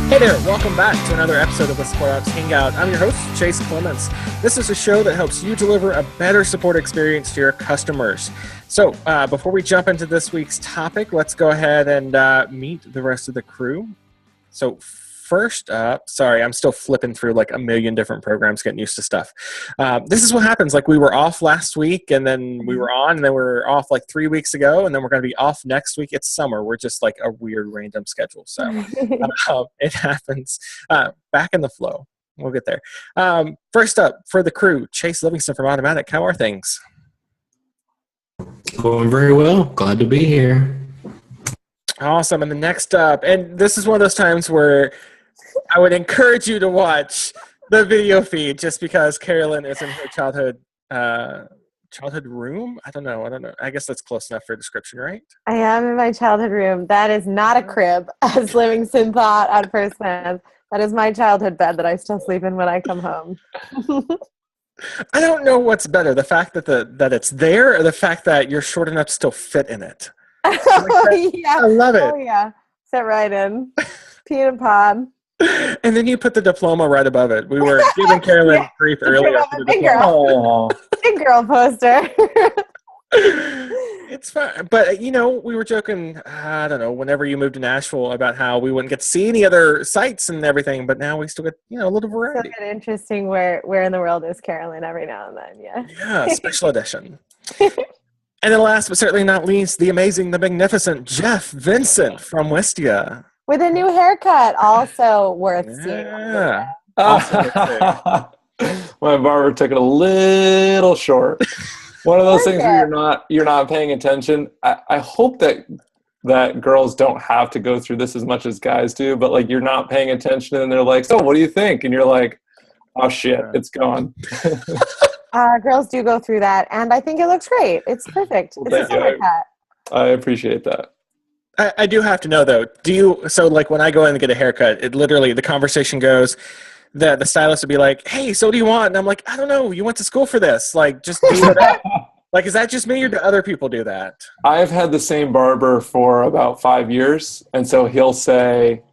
Hey there, welcome back to another episode of the Support Ops Hangout. I'm your host, Chase Clements. This is a show that helps you deliver a better support experience to your customers. So before we jump into this week's topic, let's go ahead and meet the rest of the crew. So first up, sorry, I'm still flipping through like a million different programs, getting used to stuff. This is what happens. Like we were off last week and then we were on and then we're off like 3 weeks ago and then we're going to be off next week. It's summer. We're just like a weird random schedule. So it happens. Back in the flow. We'll get there. First up for the crew, Chase Livingston from Automatic. How are things? Going very well. Glad to be here. Awesome. And the next up, and this is one of those times where I would encourage you to watch the video feed just because Carolyn is in her childhood room. I don't know. I guess that's close enough for a description, right? I am in my childhood room. That is not a crib, as Livingston thought at first glance. That is my childhood bed that I still sleep in when I come home. I don't know what's better, the fact that it's there or the fact that you're short enough to still fit in it. Yeah. I love it. Oh, yeah. Sit right in. Pee in a pod. And then you put the diploma right above it. We were giving Carolyn grief earlier. Big girl poster. It's fun. But, we were joking, I don't know, whenever you moved to Nashville about how we wouldn't get to see any other sites and everything, but now we still get, a little variety. It's interesting where in the world is Carolyn every now and then, yeah. Yeah, special edition. And then last but certainly not least, the amazing, the magnificent Jeff Vincent from Wistia. With a new haircut, also worth seeing. Yeah. My barber took it a little short. One of those things where you're not paying attention. I hope that girls don't have to go through this as much as guys do, but like you're not paying attention and they're like, "So, what do you think?" And you're like, "Oh shit, it's gone." Girls do go through that, and I think it looks great. It's perfect. Well, it's a summer cut. I appreciate that. I do have to know though. So like when I go in and get a haircut, it literally the conversation goes that the stylist would be like, "Hey, so what do you want?" And I'm like, "I don't know. You went to school for this. Like, just do it." Like, is that just me or do other people do that? I've had the same barber for about 5 years, and so he'll say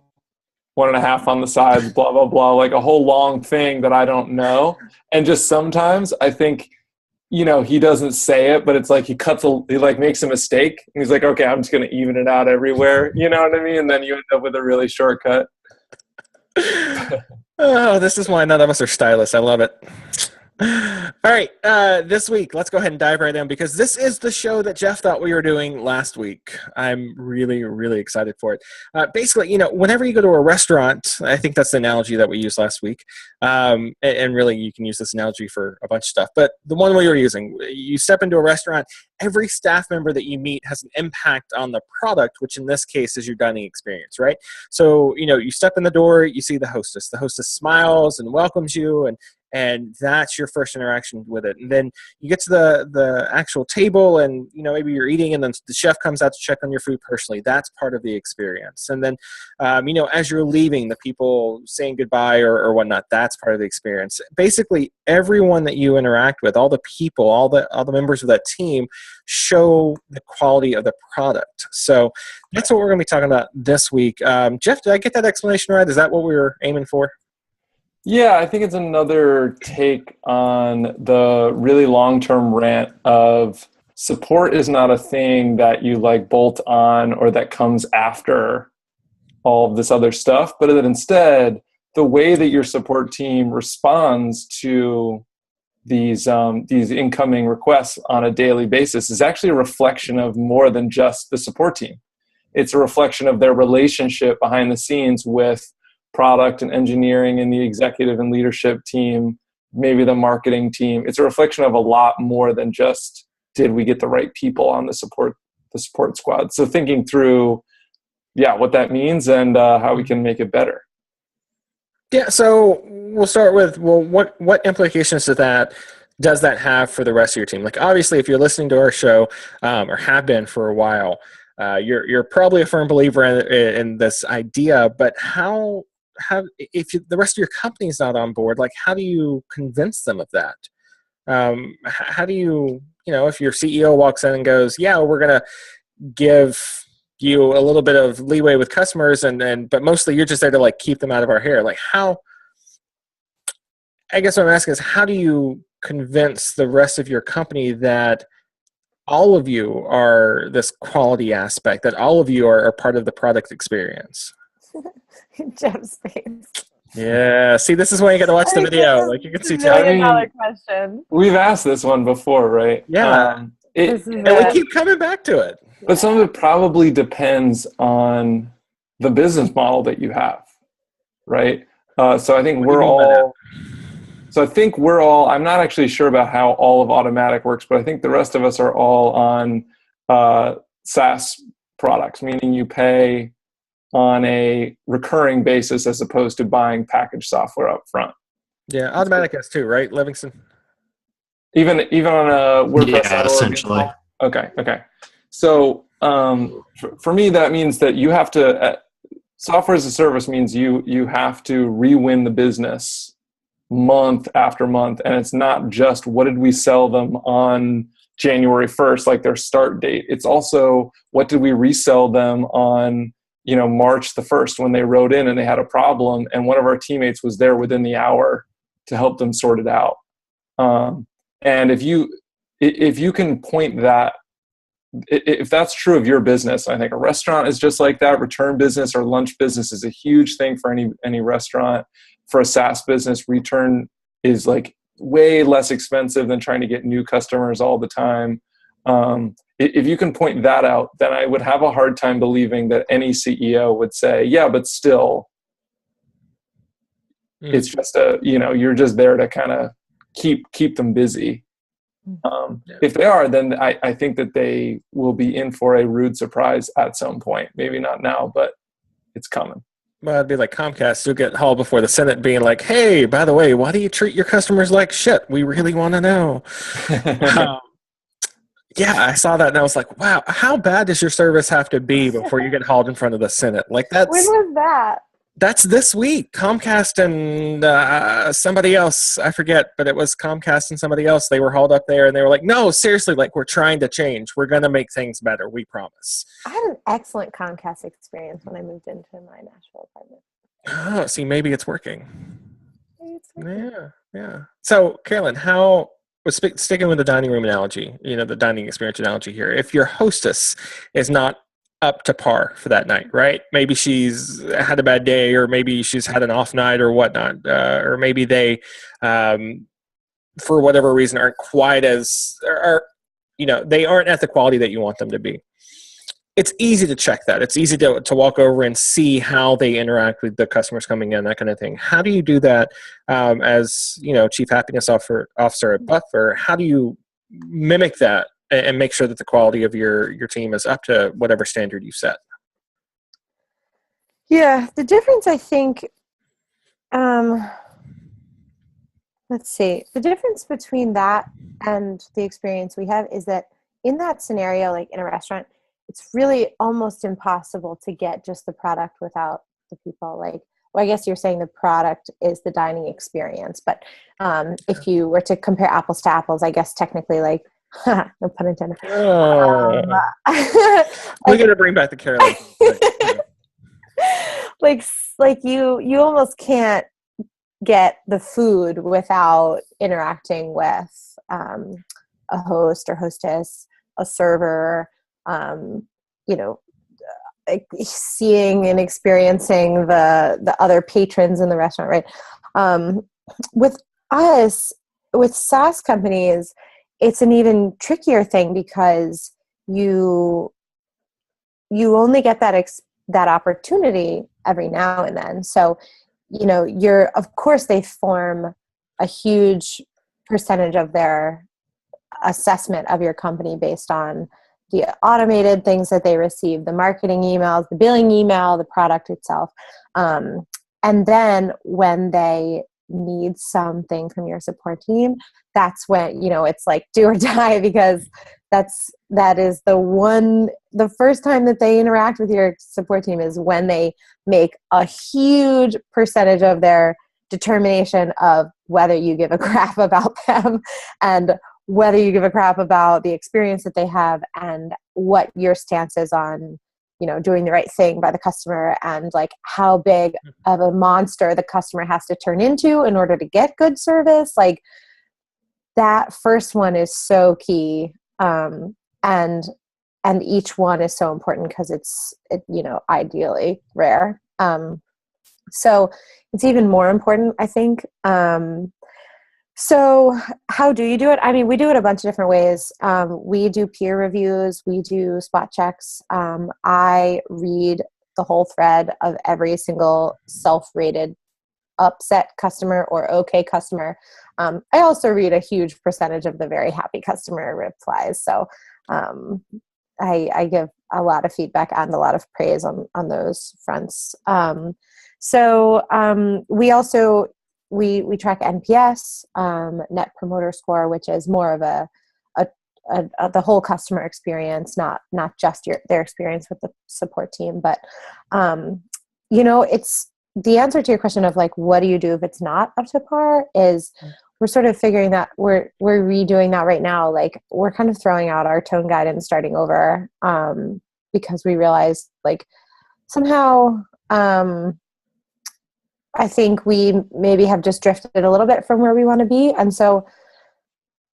1.5 on the sides, blah blah blah, like a whole long thing that I don't know. And just sometimes I think, he doesn't say it, but it's like he makes a mistake. And he's like, okay, I'm just going to even it out everywhere. You know what I mean? And then you end up with a really short cut. Oh, this is why none of us are stylists. I love it. All right, this week, let's go ahead and dive right in because this is the show that Jeff thought we were doing last week. I'm really, really excited for it. Basically, whenever you go to a restaurant, I think that's the analogy that we used last week, and really you can use this analogy for a bunch of stuff, but the one we were using, you step into a restaurant, every staff member that you meet has an impact on the product, which in this case is your dining experience, right? So, you step in the door, you see the hostess. The hostess smiles and welcomes you, and that's your first interaction with it. And then you get to the actual table and, maybe you're eating and then the chef comes out to check on your food personally. That's part of the experience. And then, as you're leaving, the people saying goodbye or whatnot, that's part of the experience. Basically, everyone that you interact with, all the people, all the members of that team show the quality of the product. So that's what we're going to be talking about this week. Jeff, did I get that explanation right? Is that what we were aiming for? Yeah, I think it's another take on the really long-term rant of support is not a thing that you like bolt on or that comes after all of this other stuff, but that instead the way that your support team responds to these incoming requests on a daily basis is actually a reflection of more than just the support team. It's a reflection of their relationship behind the scenes with product and engineering and the executive and leadership team, maybe the marketing team. It's a reflection of a lot more than just, did we get the right people on the support squad? So thinking through, what that means and how we can make it better. Yeah, so we'll start with, what implications does that have for the rest of your team? Like, obviously, if you're listening to our show or have been for a while, you're probably a firm believer in this idea, but how the rest of your company is not on board, like how do you convince them of that? How do you, if your CEO walks in and goes, yeah, we're going to give, you a little bit of leeway with customers, but mostly you're just there to like keep them out of our hair. Like how, I guess what I'm asking is, how do you convince the rest of your company that all of you are this quality aspect, that all of you are part of the product experience? Jeff's face. Yeah. See, this is why you got to watch the video. Like you can see Jeff. $1 million question. We've asked this one before, right? Yeah. This is And we keep coming back to it. But some of it probably depends on the business model that you have, right? So I think What do you mean by that? I'm not actually sure about how all of Automatic works, but I think the rest of us are all on SaaS products, meaning you pay on a recurring basis as opposed to buying packaged software up front. Yeah, Automatic has too, right, Livingston? Even on a WordPress. Yeah, essentially. Okay. So for me, that means that you have to software as a service means you have to re-win the business month after month, and it's not just what did we sell them on January 1st, like their start date. It's also what did we resell them on March the 1st when they wrote in and they had a problem, and one of our teammates was there within the hour to help them sort it out. And if you can point that, if that's true of your business, I think a restaurant is just like that. Return business or lunch business is a huge thing for any restaurant. For a SaaS business, return is like way less expensive than trying to get new customers all the time. If you can point that out, then I would have a hard time believing that any CEO would say, yeah, but still, it's just you're just there to kind of keep them busy. If they are, then I think that they will be in for a rude surprise at some point. Maybe not now, but it's coming. Well, it'd be like Comcast. You'll get hauled before the Senate being like, hey, by the way, why do you treat your customers like shit? We really want to know. Yeah, I saw that and I was like, wow, how bad does your service have to be before you get hauled in front of the Senate? Like When was that? That's this week. Comcast and somebody else, I forget, but it was Comcast and somebody else. They were hauled up there and they were like, no, seriously, like we're trying to change. We're going to make things better. We promise. I had an excellent Comcast experience when I moved into my Nashville apartment. Oh, see, maybe it's working. Maybe it's working. Yeah. So, Carolyn, sticking with the dining room analogy, the dining experience analogy here, if your hostess is not up to par for that night, right? Maybe she's had a bad day, or maybe she's had an off night or whatnot, or maybe they, for whatever reason, aren't quite as, they aren't at the quality that you want them to be. It's easy to check that. It's easy to walk over and see how they interact with the customers coming in, that kind of thing. How do you do that as Chief Happiness Officer at Buffer? How do you mimic that and make sure that the quality of your team is up to whatever standard you set? Yeah, the difference, I think, let's see. The difference between that and the experience we have is that in that scenario, like in a restaurant, it's really almost impossible to get just the product without the people. Like, well, I guess you're saying the product is the dining experience, but if you were to compare apples to apples, I guess technically, like, no pun intended. We're going to bring back the Carolyn. like you almost can't get the food without interacting with a host or hostess, a server, like seeing and experiencing the other patrons in the restaurant, right? With us, with SaaS companies, it's an even trickier thing because you only get that opportunity every now and then. So, of course they form a huge percentage of their assessment of your company based on the automated things that they receive, the marketing emails, the billing email, the product itself. And then when they need something from your support team, that's when, it's like do or die, because that is the first time that they interact with your support team is when they make a huge percentage of their determination of whether you give a crap about them and whether you give a crap about the experience that they have and what your stance is on, doing the right thing by the customer, and like how big of a monster the customer has to turn into in order to get good service. Like that first one is so key. And each one is so important because it's ideally rare. So it's even more important, I think. So how do you do it? I mean, we do it a bunch of different ways. We do peer reviews. We do spot checks. I read the whole thread of every single self-rated upset customer or okay customer. I also read a huge percentage of the very happy customer replies. So I give a lot of feedback and a lot of praise on those fronts. We also we track NPS, Net Promoter Score, which is more of the whole customer experience, not just their experience with the support team. But it's the answer to your question of like, what do you do if it's not up to par? Is we're sort of figuring that we're redoing that right now. Like we're kind of throwing out our tone guide and starting over because we realized like somehow I think we maybe have just drifted a little bit from where we want to be. And so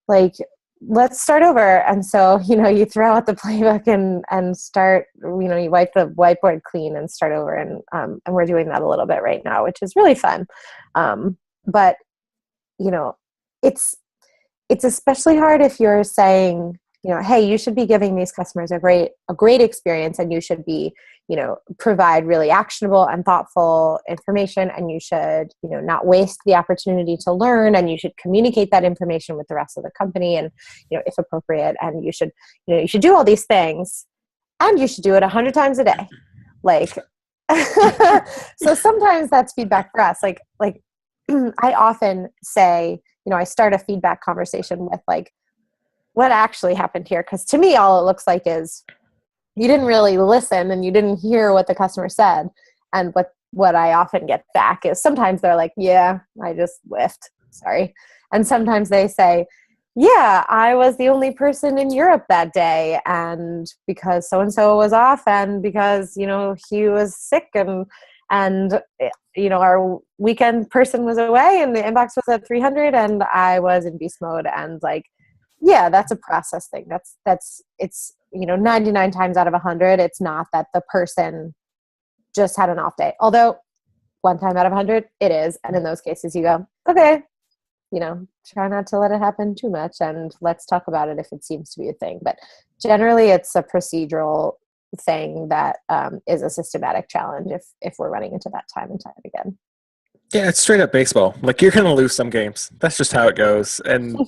like, let's start over. And so, you throw out the playbook and start, you wipe the whiteboard clean and start over. And we're doing that a little bit right now, which is really fun. But it's especially hard if you're saying, hey, you should be giving these customers a great experience, and you should be, provide really actionable and thoughtful information, and you should, not waste the opportunity to learn, and you should communicate that information with the rest of the company, and, if appropriate, and you should do all these things, and you should do it 100 times a day. Like, so sometimes that's feedback for us. Like I often say, I start a feedback conversation with like, what actually happened here? Because to me, all it looks like is you didn't really listen and you didn't hear what the customer said. And what I often get back is sometimes they're like, yeah, I just whiffed. Sorry. And sometimes they say, yeah, I was the only person in Europe that day. And because so-and-so was off, and because, he was sick, and our weekend person was away and the inbox was at 300 and I was in beast mode. And like, yeah, that's a process thing. It's 99 times out of 100, it's not that the person just had an off day. Although 1 time out of 100, it is. And in those cases you go, okay, try not to let it happen too much, and let's talk about it if it seems to be a thing. But generally it's a procedural thing that is a systematic challenge if we're running into that time and time again. Yeah, it's straight up baseball. Like you're going to lose some games. That's just how it goes, and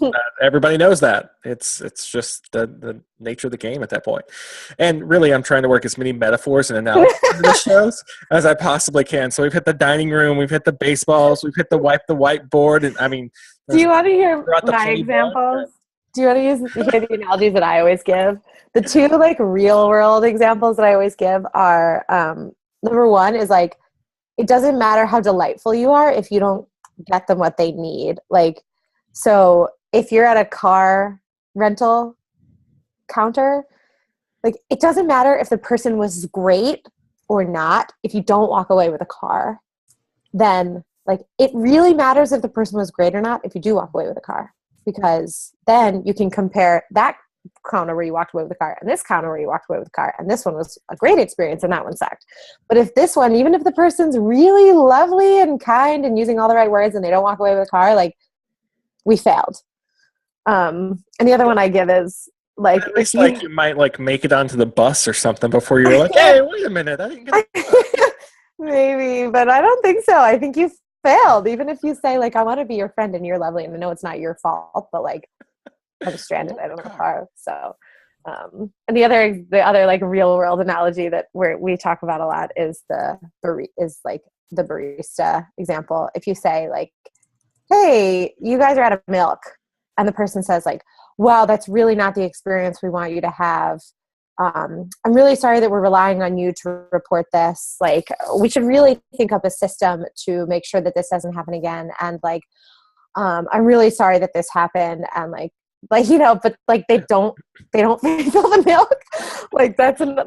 everybody knows that. It's just the nature of the game at that point. And really, I'm trying to work as many metaphors and analogies into the shows as I possibly can. So we've hit the dining room, we've hit the baseballs, we've hit the whiteboard, and I mean. Do you want to hear my examples? Do you want to hear the analogies that I always give? The 2 like real world examples that I always give are number 1 is like, it doesn't matter how delightful you are if you don't get them what they need. Like, so if you're at a car rental counter, like it doesn't matter if the person was great or not. If you don't walk away with a car, then like it really matters if the person was great or not if you do walk away with a car, because then you can compare that counter where you walked away with the car and this counter where you walked away with the car, and this one was a great experience and that one sucked. But if this one, even if the person's really lovely and kind and using all the right words and they don't walk away with a car, like we failed. And the other one I give is like, at least like you might like make it onto the bus or something before you were like, hey, wait a minute, I didn't get maybe, but I don't think so. I think you failed, even if you say like, I want to be your friend and you're lovely, and I know it's not your fault, but like I'm stranded. I don't have a car. So, and the other like real world analogy that we talk about a lot is the barista example. If you say like, hey, you guys are out of milk, and the person says like, wow, that's really not the experience we want you to have. I'm really sorry that we're relying on you to report this. Like, we should really think up a system to make sure that this doesn't happen again. And like, I'm really sorry that this happened. And like, like, but like they don't refill the milk. Like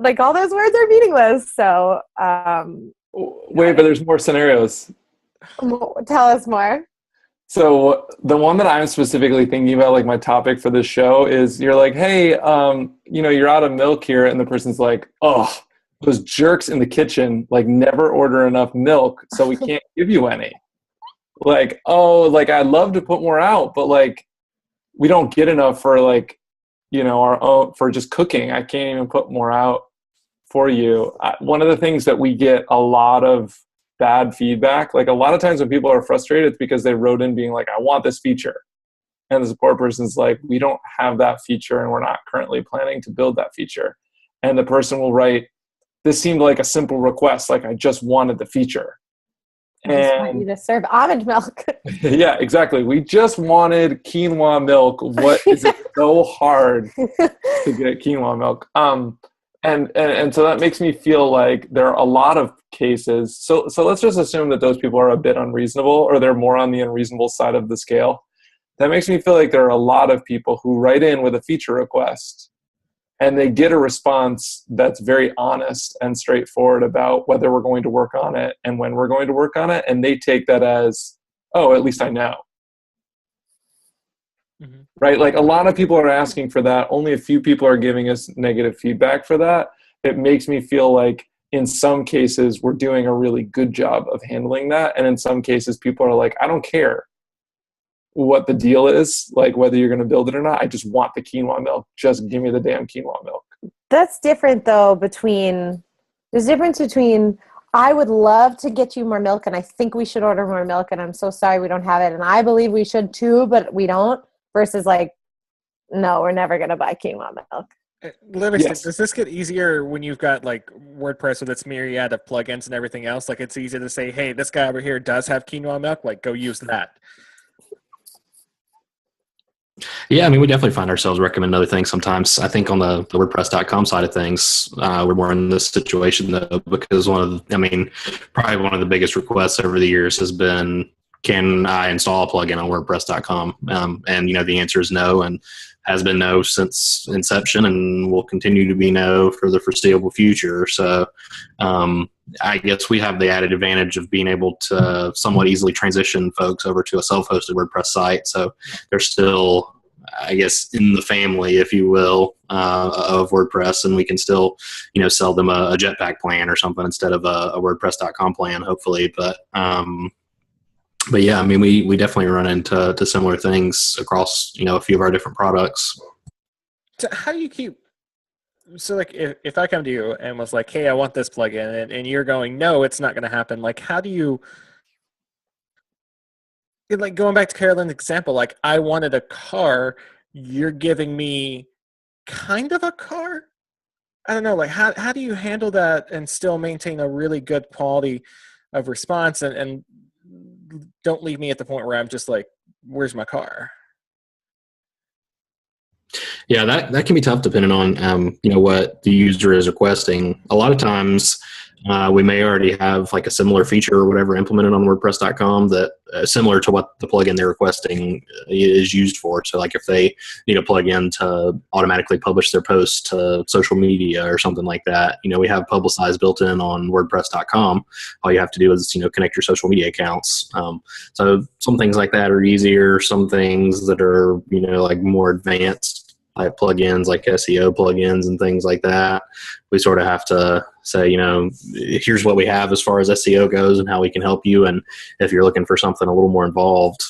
like all those words are meaningless. So Wait, but there's more scenarios. tell us more. So the one that I'm specifically thinking about, like my topic for this show, is you're like, hey, you're out of milk here, and the person's like, oh, those jerks in the kitchen like never order enough milk, so we can't give you any. Like, oh, like I'd love to put more out, but like we don't get enough for like, our own, for just cooking. I can't even put more out for you. One of the things that we get a lot of bad feedback, like a lot of times when people are frustrated, it's because they wrote in being like, I want this feature. And the support person's like, we don't have that feature and we're not currently planning to build that feature. And the person will write, this seemed like a simple request, like I just wanted the feature. I just want you to serve almond milk. Yeah, exactly. We just wanted quinoa milk. What is it so hard to get quinoa milk? And so that makes me feel like there are a lot of cases. So let's just assume that those people are a bit unreasonable, or they're more on the unreasonable side of the scale. That makes me feel like there are a lot of people who write in with a feature request and they get a response that's very honest and straightforward about whether we're going to work on it and when we're going to work on it. And they take that as, oh, at least I know. Mm-hmm. Right? Like a lot of people are asking for that. Only a few people are giving us negative feedback for that. It makes me feel like in some cases we're doing a really good job of handling that. And in some cases people are like, I don't care what the deal is, like whether you're going to build it or not. I just want the quinoa milk. Just give me the damn quinoa milk. That's different though there's a difference between I would love to get you more milk and I think we should order more milk and I'm so sorry we don't have it and I believe we should too, but we don't, versus like, no, we're never going to buy quinoa milk. Livingston, yes. Does this get easier when you've got like WordPress with its myriad of plugins and everything else? Like it's easy to say, hey, this guy over here does have quinoa milk, like go use that. Yeah, I mean, we definitely find ourselves recommending other things sometimes. I think on the WordPress.com side of things, we're more in this situation though, because probably one of the biggest requests over the years has been, can I install a plugin on WordPress.com? And the answer is no, and has been no since inception, and will continue to be no for the foreseeable future. So I guess we have the added advantage of being able to somewhat easily transition folks over to a self-hosted WordPress site. So they're still, I guess, in the family, if you will, of WordPress, and we can still, sell them a Jetpack plan or something instead of a WordPress.com plan, hopefully. But yeah, I mean, we definitely run into similar things across, a few of our different products. So how do you keep, so like if I come to you and was like, hey, I want this plugin, and you're going, no, it's not going to happen. Like, how do you, like going back to Carolyn's example, like I wanted a car, you're giving me kind of a car? I don't know, like how do you handle that and still maintain a really good quality of response and don't leave me at the point where I'm just like, where's my car? Yeah, that can be tough depending on, what the user is requesting. A lot of times we may already have like a similar feature or whatever implemented on WordPress.com that similar to what the plugin they're requesting is used for. So like if they need a plugin to automatically publish their posts to social media or something like that, we have Publicize built in on WordPress.com. All you have to do is, connect your social media accounts. So some things like that are easier. Some things that are, like more advanced type plugins like SEO plugins and things like that, we sort of have to say, here's what we have as far as SEO goes and how we can help you. And if you're looking for something a little more involved,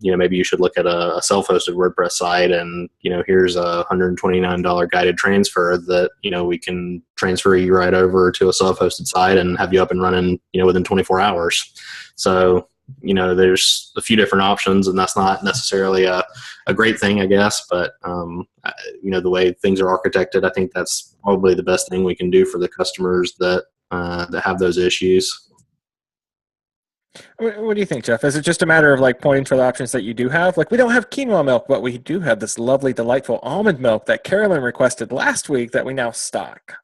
maybe you should look at a self-hosted WordPress site and, here's a $129 guided transfer that, we can transfer you right over to a self-hosted site and have you up and running, within 24 hours. So, there's a few different options, and that's not necessarily a great thing, I guess. But, the way things are architected, I think that's probably the best thing we can do for the customers that have those issues. What do you think, Jeff? Is it just a matter of like pointing to the options that you do have? Like we don't have quinoa milk, but we do have this lovely, delightful almond milk that Carolyn requested last week that we now stock.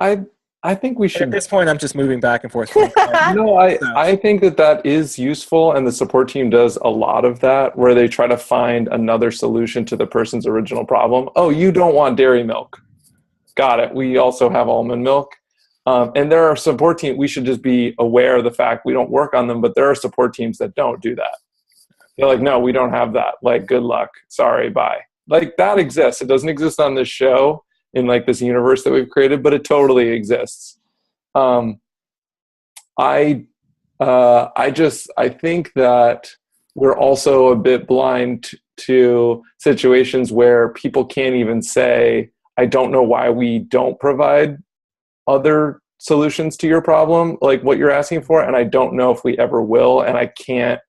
I I think we At should. this point, I'm just moving back and forth. From No, I think that is useful, and the support team does a lot of that, where they try to find another solution to the person's original problem. Oh, you don't want dairy milk. Got it. We also have almond milk. And there are support teams, we should just be aware of the fact we don't work on them, but there are support teams that don't do that. They're like, no, we don't have that. Like, good luck. Sorry, bye. Like, that exists. It doesn't exist on this show in like this universe that we've created, but it totally exists. I think that we're also a bit blind to situations where people can't even say, I don't know why we don't provide other solutions to your problem, like what you're asking for, and I don't know if we ever will, and I can't,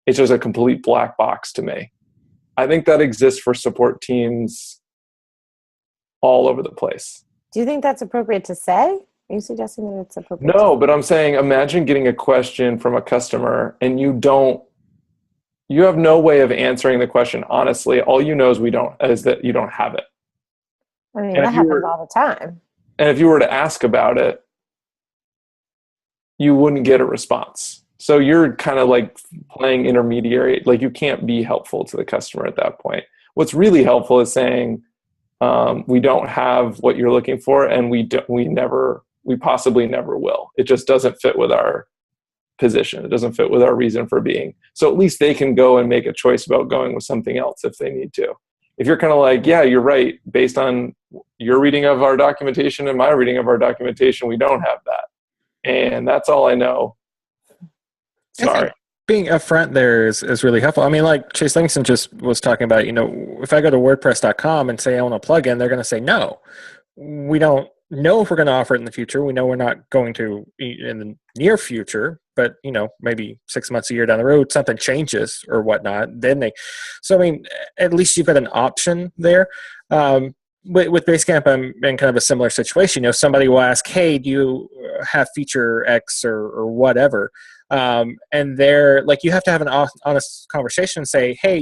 it's just a complete black box to me. I think that exists for support teams all over the place. Do you think that's appropriate to say? Are you suggesting that it's appropriate? No, but I'm saying imagine getting a question from a customer and you have no way of answering the question honestly. All you know is that you don't have it. I mean, that happens all the time. And if you were to ask about it, you wouldn't get a response. So you're kind of like playing intermediary. Like, you can't be helpful to the customer at that point. What's really helpful is saying, we don't have what you're looking for, and we possibly never will. It just doesn't fit with our position. It doesn't fit with our reason for being. So at least they can go and make a choice about going with something else if they need to. If you're kind of like, yeah, you're right, based on your reading of our documentation and my reading of our documentation, we don't have that. And that's all I know. Sorry. Being upfront there is really helpful. I mean, like Chase Livingston just was talking about, if I go to WordPress.com and say I want a plugin, they're going to say no. We don't know if we're going to offer it in the future. We know we're not going to in the near future, but maybe 6 months, a year down the road, something changes or whatnot. So I mean, at least you've got an option there. With Basecamp, I'm in kind of a similar situation. Somebody will ask, hey, do you have feature X or whatever? And they're like, you have to have an honest conversation and say, hey,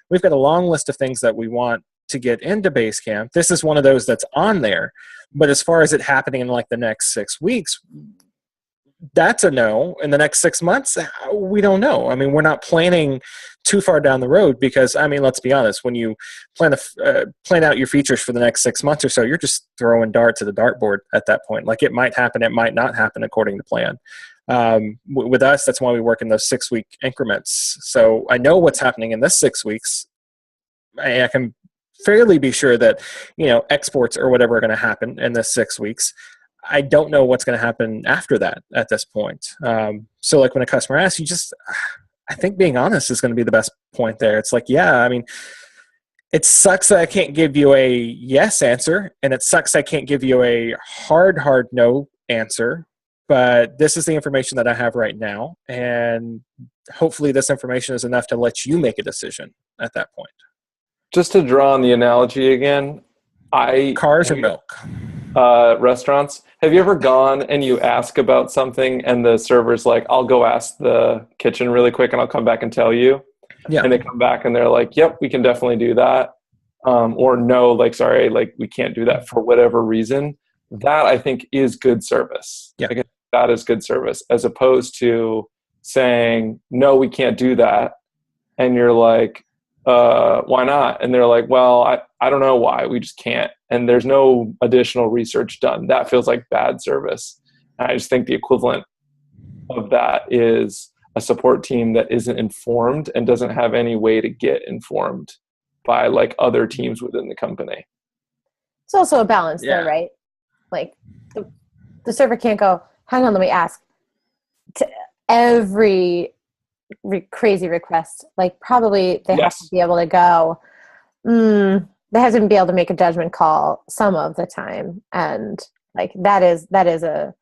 we've got a long list of things that we want to get into Basecamp. This is one of those that's on there. But as far as it happening in like the next 6 weeks, that's a no. In the next 6 months, we don't know. I mean, we're not planning too far down the road because, I mean, let's be honest, when you plan out your features for the next 6 months or so, you're just throwing darts at the dartboard at that point. Like, it might happen, it might not happen according to plan. With us, that's why we work in those 6 week increments. So I know what's happening in this 6 weeks. I can fairly be sure that, exports or whatever are going to happen in this 6 weeks. I don't know what's going to happen after that at this point. So like when a customer asks, I think being honest is going to be the best point there. It's like, yeah, I mean, it sucks that I can't give you a yes answer, and it sucks I can't give you a hard no answer, but this is the information that I have right now, and hopefully this information is enough to let you make a decision at that point. Just to draw on the analogy again, cars or milk? Restaurants. Have you ever gone and you ask about something and the server's like, I'll go ask the kitchen really quick and I'll come back and tell you? Yeah. And they come back and they're like, yep, we can definitely do that. Or no, like, sorry, like we can't do that for whatever reason. That I think is good service. Yeah. Like, that is good service, as opposed to saying, no, we can't do that. And you're like, why not? And they're like, well, I don't know why, we just can't. And there's no additional research done. That feels like bad service. And I just think the equivalent of that is a support team that isn't informed and doesn't have any way to get informed by like other teams within the company. It's also a balance though, right? Like the server can't go, hang on, let me ask, to every crazy request. Like, probably they have to be able to go, they have to be able to make a judgment call some of the time. And like, that is a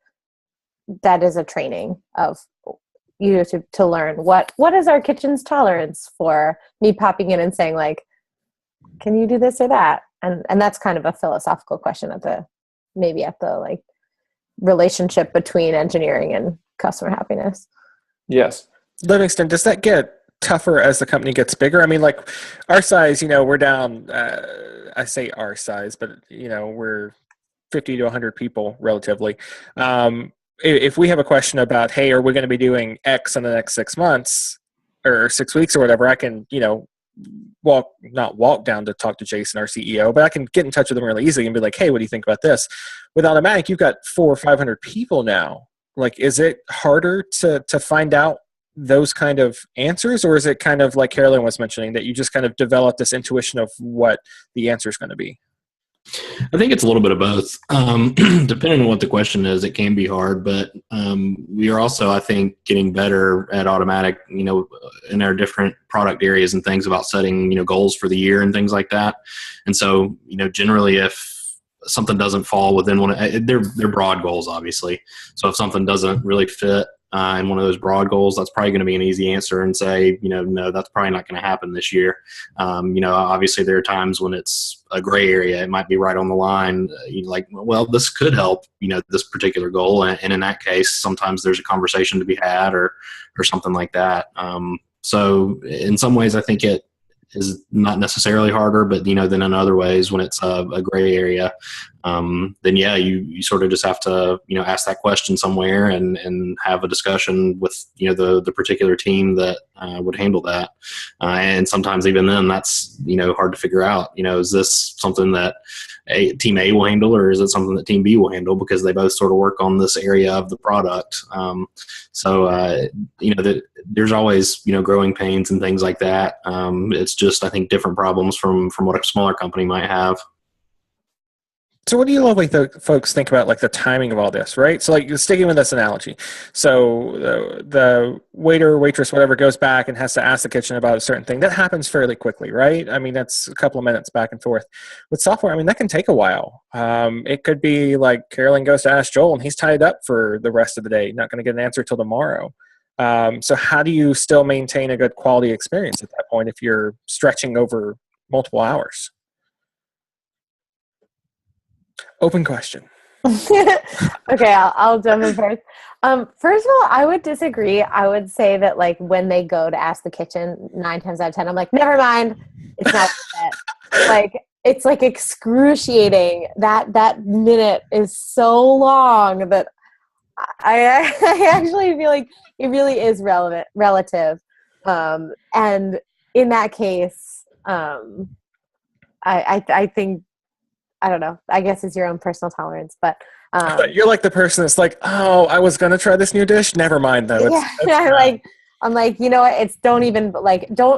training of you to learn what is our kitchen's tolerance for me popping in and saying like, can you do this or that? And that's kind of a philosophical question at the like relationship between engineering and customer happiness. Yes. Livingston, does that get tougher as the company gets bigger? I mean, like our size, we're down, I say our size, but we're 50 to 100 people relatively. If we have a question about, hey, are we going to be doing X in the next 6 months or 6 weeks or whatever, I can, not walk down to talk to Jason, our CEO, but I can get in touch with them really easily and be like, hey, what do you think about this? With Automatic, you've got 400 or 500 people now. Like, is it harder to find out those kind of answers, or is it kind of like Carolyn was mentioning, that you just kind of develop this intuition of what the answer is going to be? I think it's a little bit of both. Depending on what the question is, it can be hard, but we are also, I think, getting better at Automatic, in our different product areas and things about setting, goals for the year and things like that. And so, generally if something doesn't fall within they're broad goals, obviously. So if something doesn't really fit in one of those broad goals, that's probably going to be an easy answer and say, no, that's probably not going to happen this year. Obviously there are times when it's a gray area. It might be right on the line. Well, this could help, this particular goal. And in that case, sometimes there's a conversation to be had or something like that. So in some ways, I think it is not necessarily harder, but then in other ways, when it's a gray area, then yeah, you sort of just have to ask that question somewhere and have a discussion with the particular team that would handle that. And sometimes even then, that's hard to figure out. Is this something that team A will handle, or is it something that team B will handle, because they both sort of work on this area of the product. There's always growing pains and things like that. It's just, I think, different problems from what a smaller company might have. So what do you lovely folks think about like the timing of all this, right? So like sticking with this analogy. So the waiter, waitress, whatever, goes back and has to ask the kitchen about a certain thing. That happens fairly quickly, right? I mean, that's a couple of minutes back and forth. With software, I mean, that can take a while. It could be like Carolyn goes to ask Joel and he's tied up for the rest of the day, not going to get an answer till tomorrow. So how do you still maintain a good quality experience at that point if you're stretching over multiple hours? Open question. Okay, I'll jump in first. First of all, I would disagree. I would say that like when they go to ask the kitchen, 9 times out of 10, I'm like, never mind, it's not that. Like it's like excruciating. That minute is so long that I actually feel like it really is relative. And in that case, I think, I don't know, I guess it's your own personal tolerance, but you're like the person that's like, oh, I was going to try this new dish. Never mind though. I'm like, you know what? It's don't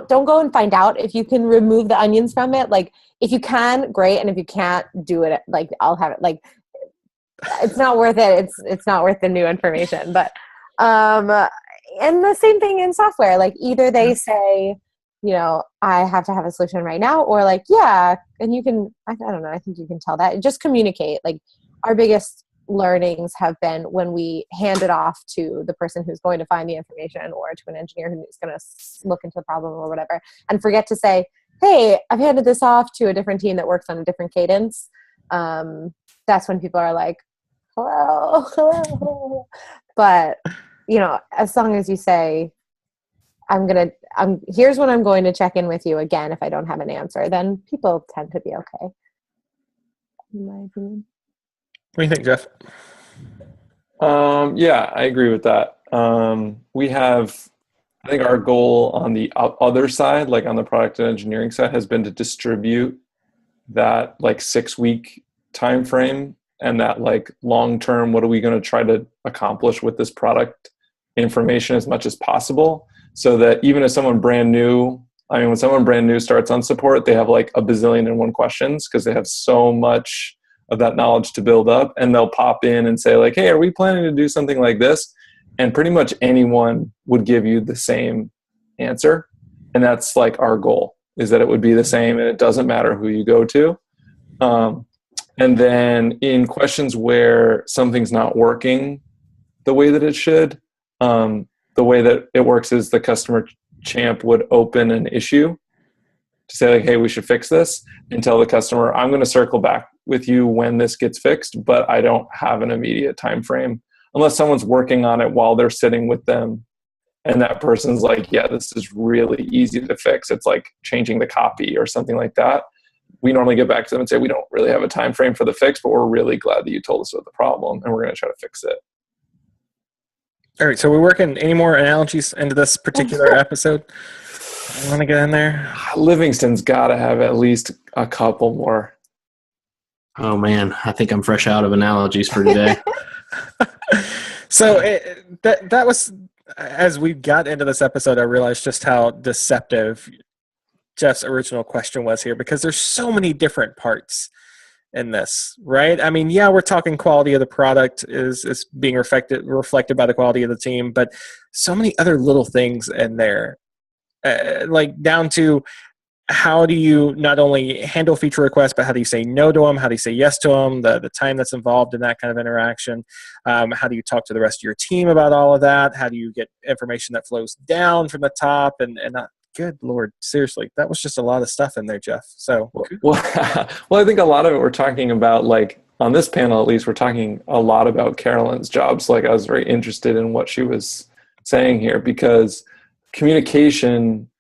go and find out if you can remove the onions from it. Like if you can, great. And if you can't do it, like I'll have it. Like it's not worth it. It's not worth the new information, but, and the same thing in software, like either they say, I have to have a solution right now, or like, yeah, and you can, I don't know, I think you can tell that. Just communicate. Like our biggest learnings have been when we hand it off to the person who's going to find the information, or to an engineer who's going to look into the problem or whatever, and forget to say, hey, I've handed this off to a different team that works on a different cadence. That's when people are like, hello. But, as long as you say, here's when I'm going to check in with you again if I don't have an answer, then people tend to be okay, in my opinion. What do you think, Jeff? Yeah, I agree with that. I think our goal on the other side, like on the product and engineering side, has been to distribute that like 6-week time frame and that like long-term, what are we going to try to accomplish with this product information as much as possible. So that even if someone brand new, when someone brand new starts on support, they have like a bazillion and one questions because they have so much of that knowledge to build up, and they'll pop in and say like, hey, are we planning to do something like this? And pretty much anyone would give you the same answer. And that's like our goal, is that it would be the same and it doesn't matter who you go to. And then in questions where something's not working the way that it should, the way that it works is the customer champ would open an issue to say like, hey, we should fix this, and tell the customer, I'm going to circle back with you when this gets fixed, but I don't have an immediate time frame, unless someone's working on it while they're sitting with them. And that person's like, yeah, this is really easy to fix. It's like changing the copy or something like that. we normally get back to them and say, we don't really have a time frame for the fix, but we're really glad that you told us about the problem, and we're going to try to fix it. All right, so we're working any more analogies into this particular episode? I want to get in there. Livingston's got to have at least a couple more. Oh man, I think I'm fresh out of analogies for today. So that was, as we got into this episode, I realized just how deceptive Jeff's original question was here, because there's so many different parts in this, right? I mean, yeah, we're talking quality of the product is being reflected by the quality of the team, but so many other little things in there, like down to how do you not only handle feature requests, but how do you say no to them? How do you say yes to them? The time that's involved in that kind of interaction. How do you talk to the rest of your team about all of that? How do you get information that flows down from the top? And good Lord, seriously, that was just a lot of stuff in there, Jeff. So, well, I think a lot of it we're talking about, like on this panel at least, we're talking a lot about Carolyn's jobs. Like I was very interested in what she was saying here, because communication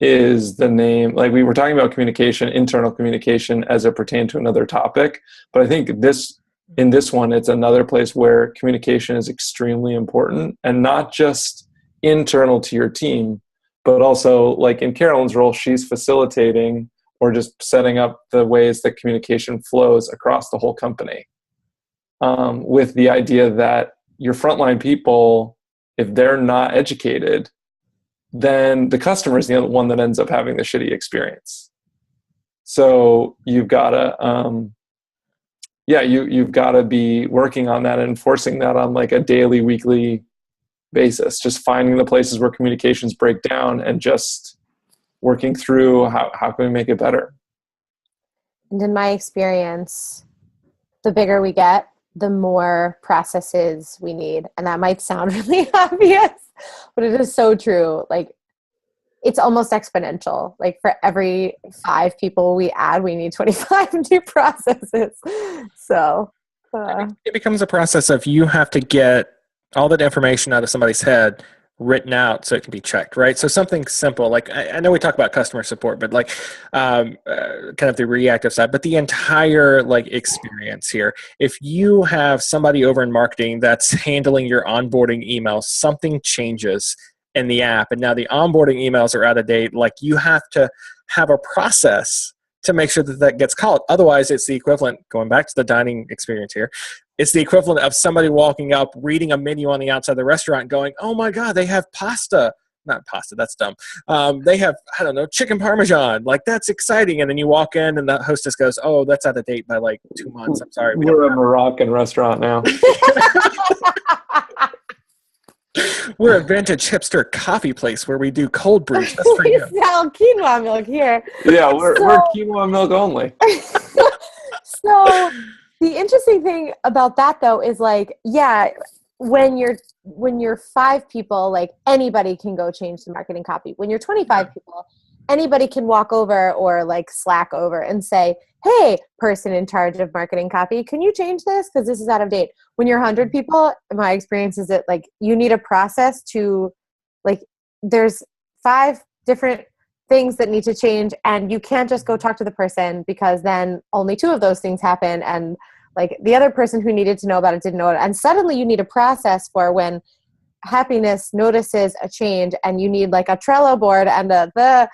is the name. Like we were talking about communication, internal communication as it pertained to another topic. But I think in this one, it's another place where communication is extremely important, and not just internal to your team, but also like in Carolyn's role, she's facilitating or just setting up the ways that communication flows across the whole company, with the idea that your frontline people, if they're not educated, then the customer is the one that ends up having the shitty experience. So you've got to, you've got to be working on that and enforcing that on like a daily, weekly basis. Just finding the places where communications break down and just working through how can we make it better. And in my experience, the bigger we get, the more processes we need. And that might sound really obvious, but it is so true. Like it's almost exponential. Like for every 5 people we add, we need 25 new processes. So it becomes a process of you have to get all that information out of somebody's head written out so it can be checked, right? So something simple, like I know we talk about customer support, but like kind of the reactive side, but the entire like experience here. If you have somebody over in marketing that's handling your onboarding emails, something changes in the app, and now the onboarding emails are out of date, like you have to have a process to make sure that that gets called. Otherwise, it's the equivalent, going back to the dining experience here, it's the equivalent of somebody walking up, reading a menu on the outside of the restaurant going, oh my God, they have pasta. Not pasta, that's dumb. They have, I don't know, chicken parmesan. Like, that's exciting. And then you walk in and the hostess goes, oh, that's out of date by like 2 months. I'm sorry. We're a Moroccan restaurant now. We're a vintage hipster coffee place where we do cold brews. That's for you. We sell quinoa milk here. Yeah, we're quinoa milk only. So the interesting thing about that though is like, yeah, when you're 5 people, like anybody can go change the marketing copy. When you're 25 people, anybody can walk over or like Slack over and say, hey, person in charge of marketing copy, can you change this? Because this is out of date. When you're 100 people, my experience is that like you need a process to like, there's 5 different things that need to change, and you can't just go talk to the person because then only 2 of those things happen. And like the other person who needed to know about it didn't know it. And suddenly you need a process for when Happiness notices a change, and you need like a Trello board and a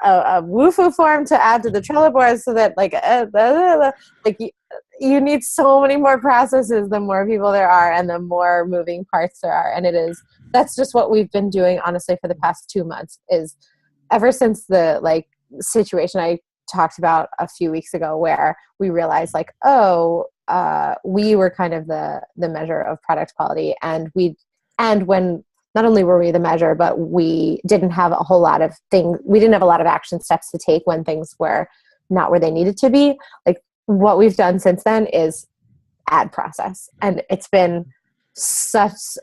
Wufoo form to add to the Trello board so that you need so many more processes the more people there are and the more moving parts there are. And that's just what we've been doing honestly for the past 2 months, is ever since the like situation I talked about a few weeks ago where we realized like, we were kind of the measure of product quality, and when not only were we the measure, but we didn't have a whole lot of things. We didn't have a lot of action steps to take when things were not where they needed to be. Like what we've done since then is add process, and it's been such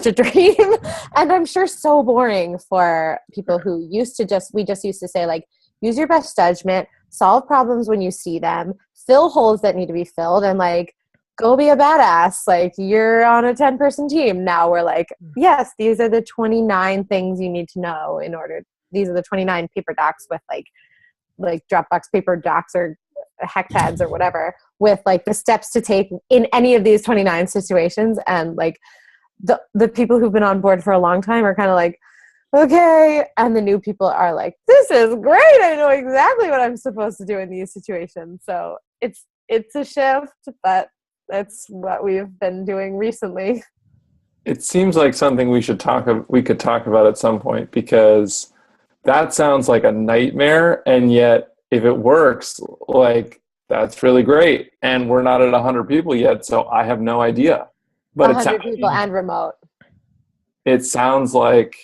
a dream, and I'm sure so boring for people who we just used to say like, use your best judgment, solve problems when you see them, fill holes that need to be filled, and like, go be a badass. Like you're on a 10-person team. Now we're like, yes, these are the 29 things you need to know these are the 29 paper docs with like like Dropbox paper docs or hackpads or whatever with like the steps to take in any of these 29 situations. And like the people who've been on board for a long time are kind of like, okay. And the new people are like, this is great. I know exactly what I'm supposed to do in these situations. So it's a shift, but that's what we've been doing recently. It seems like something we could talk about at some point, because that sounds like a nightmare. And yet if it works, like, that's really great. And we're not at 100 people yet, so I have no idea. But 100 people and remote. It sounds like,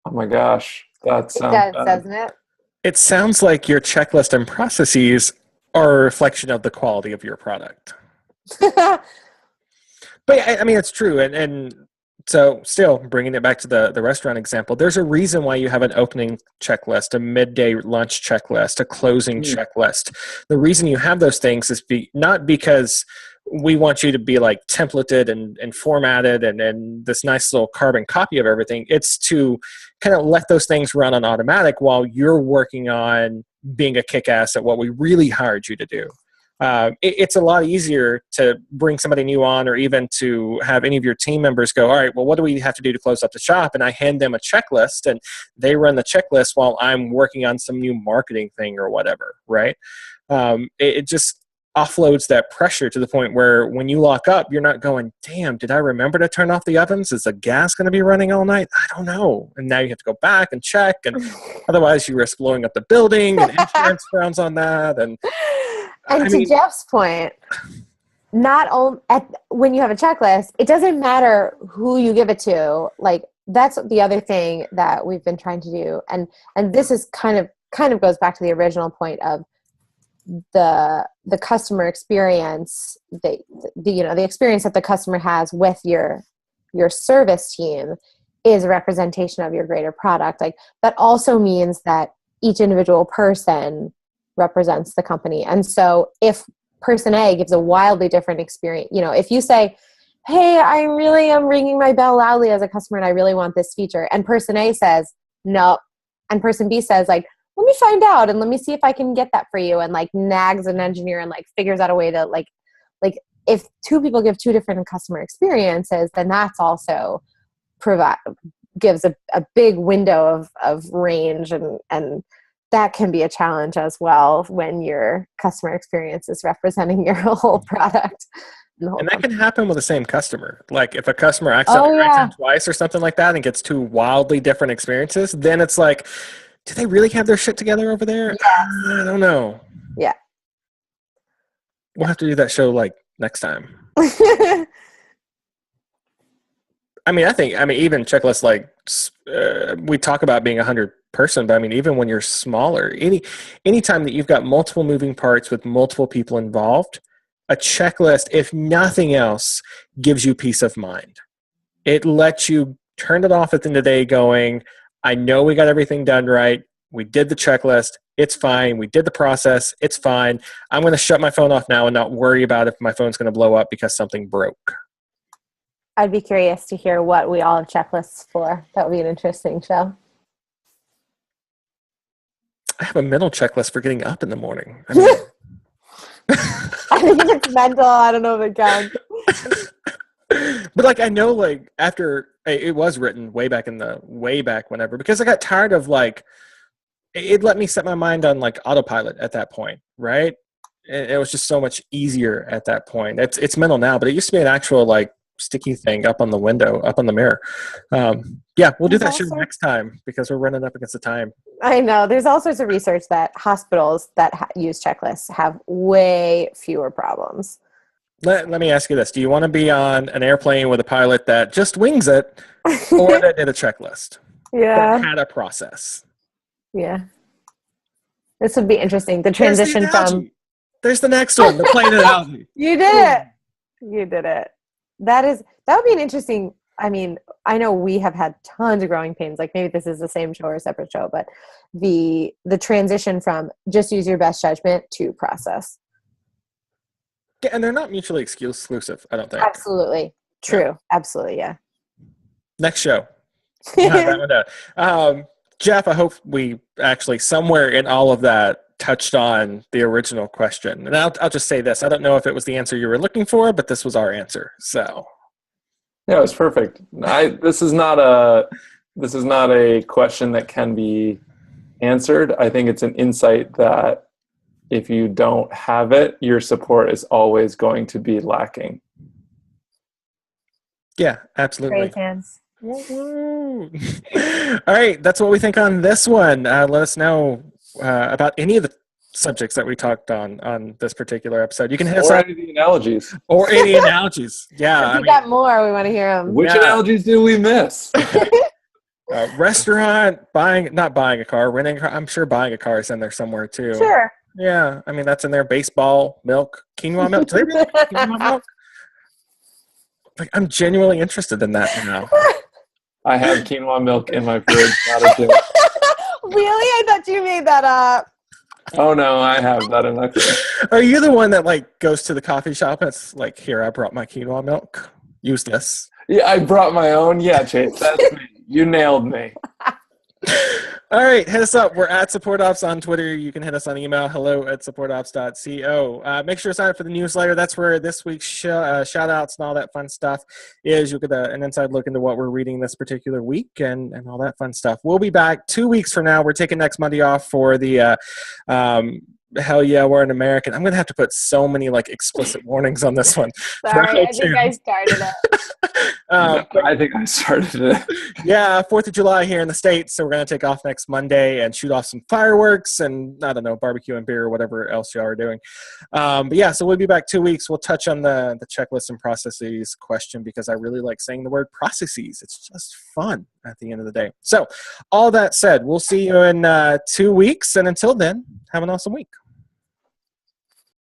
oh my gosh, that sounds It does, bad. doesn't it? It sounds like your checklist and processes are a reflection of the quality of your product. But I mean, it's true. And so still bringing it back to the restaurant example, there's a reason why you have an opening checklist, a midday lunch checklist, a closing checklist. The reason you have those things is not because we want you to be like templated and formatted and this nice little carbon copy of everything. It's to kind of let those things run on automatic while you're working on being a kick-ass at what we really hired you to do. It's a lot easier to bring somebody new on, or even to have any of your team members go, all right, well, what do we have to do to close up the shop? And I hand them a checklist and they run the checklist while I'm working on some new marketing thing or whatever, right? It just offloads that pressure to the point where when you lock up, you're not going, damn, did I remember to turn off the ovens? Is the gas going to be running all night? I don't know. And now you have to go back and check, and otherwise you risk blowing up the building, and insurance frowns on that. And to Jeff's point, not only when you have a checklist, it doesn't matter who you give it to. Like, that's the other thing that we've been trying to do. And this is kind of goes back to the original point of the customer experience, the experience that the customer has with your service team is a representation of your greater product. Like, that also means that each individual person represents the company. And so if person A gives a wildly different experience, if you say, hey, I really am ringing my bell loudly as a customer and I really want this feature, and person A says no, and person B says, like, let me find out and let me see if I can get that for you, and like nags an engineer and like figures out a way to like if two people give two different customer experiences, then that's also gives a big window of range, and that can be a challenge as well when your customer experience is representing your whole product. And that can happen with the same customer. Like, if a customer accidentally writes in twice or something like that and gets two wildly different experiences, then it's like, do they really have their shit together over there? Yes. I don't know. Yeah. We'll have to do that show like next time. I mean, even checklists, like, we talk about being 100 person, but I mean, even when you're smaller, anytime that you've got multiple moving parts with multiple people involved, a checklist, if nothing else, gives you peace of mind. It lets you turn it off at the end of the day going, I know we got everything done right. We did the checklist. It's fine. We did the process. It's fine. I'm going to shut my phone off now and not worry about if my phone's going to blow up because something broke. I'd be curious to hear what we all have checklists for. That would be an interesting show. I have a mental checklist for getting up in the morning. I think it's mental. I don't know if it counts. But like, I know, like, after it was written way back whenever, because I got tired of, like, it let me set my mind on like autopilot at that point, right? It was just so much easier at that point. It's mental now, but it used to be an actual like sticky thing up on the window, up on the mirror. Yeah, we'll do that next time because we're running up against the time. I know. There's all sorts of research that hospitals that use checklists have way fewer problems. Let me ask you this. Do you want to be on an airplane with a pilot that just wings it or that did a checklist? Yeah. That had a process? Yeah. This would be interesting. The transition from... There's the next one, the plane analogy. You did it. You did it. That would be an interesting... I mean, I know we have had tons of growing pains. Like, maybe this is the same show or a separate show, but the transition from just use your best judgment to process. Yeah, and they're not mutually exclusive, I don't think. Absolutely. True. Yeah. Absolutely, yeah. Next show. We'll have that one done. Jeff, I hope we actually somewhere in all of that touched on the original question. And I'll just say this. I don't know if it was the answer you were looking for, but this was our answer. So Yeah, it was perfect. This is not a question that can be answered. I think it's an insight that if you don't have it, your support is always going to be lacking. yeah, absolutely. Great hands. Woo-woo. All right, that's what we think on this one. Let us know about any of the subjects that we talked on this particular episode. You can hit us Or up, any of the analogies. or any analogies. Yeah, If you got more, we want to hear them. Which Yeah. analogies did we miss? Restaurant, not buying a car, renting a car. I'm sure buying a car is in there somewhere too. Sure. Yeah, I mean that's in there. Baseball, milk, quinoa milk. Do they really make quinoa milk? Like, I'm genuinely interested in that now. I have quinoa milk in my fridge. Not a joke. Really? I thought you made that up. Oh no, I have that in my fridge. Are you the one that like goes to the coffee shop and it's like, here, I brought my quinoa milk. Use this. Yeah, I brought my own. Yeah, Chase, that's me. You nailed me. All right, hit us up. We're at SupportOps on Twitter. You can hit us on email, hello@supportops.co. Make sure to sign up for the newsletter. That's where this week's shout-outs and all that fun stuff is. You'll get an inside look into what we're reading this particular week and all that fun stuff. We'll be back 2 weeks from now. We're taking next Monday off for the hell yeah, we're an American. I'm going to have to put so many like explicit warnings on this one. Sorry, I think I started it. I think I started it. Yeah, 4th of July here in the States, so we're going to take off next Monday and shoot off some fireworks and, I don't know, barbecue and beer or whatever else y'all are doing. But yeah, so we'll be back 2 weeks. We'll touch on the checklist and processes question because I really like saying the word processes. It's just fun at the end of the day. So all that said, we'll see you in 2 weeks, and until then, have an awesome week.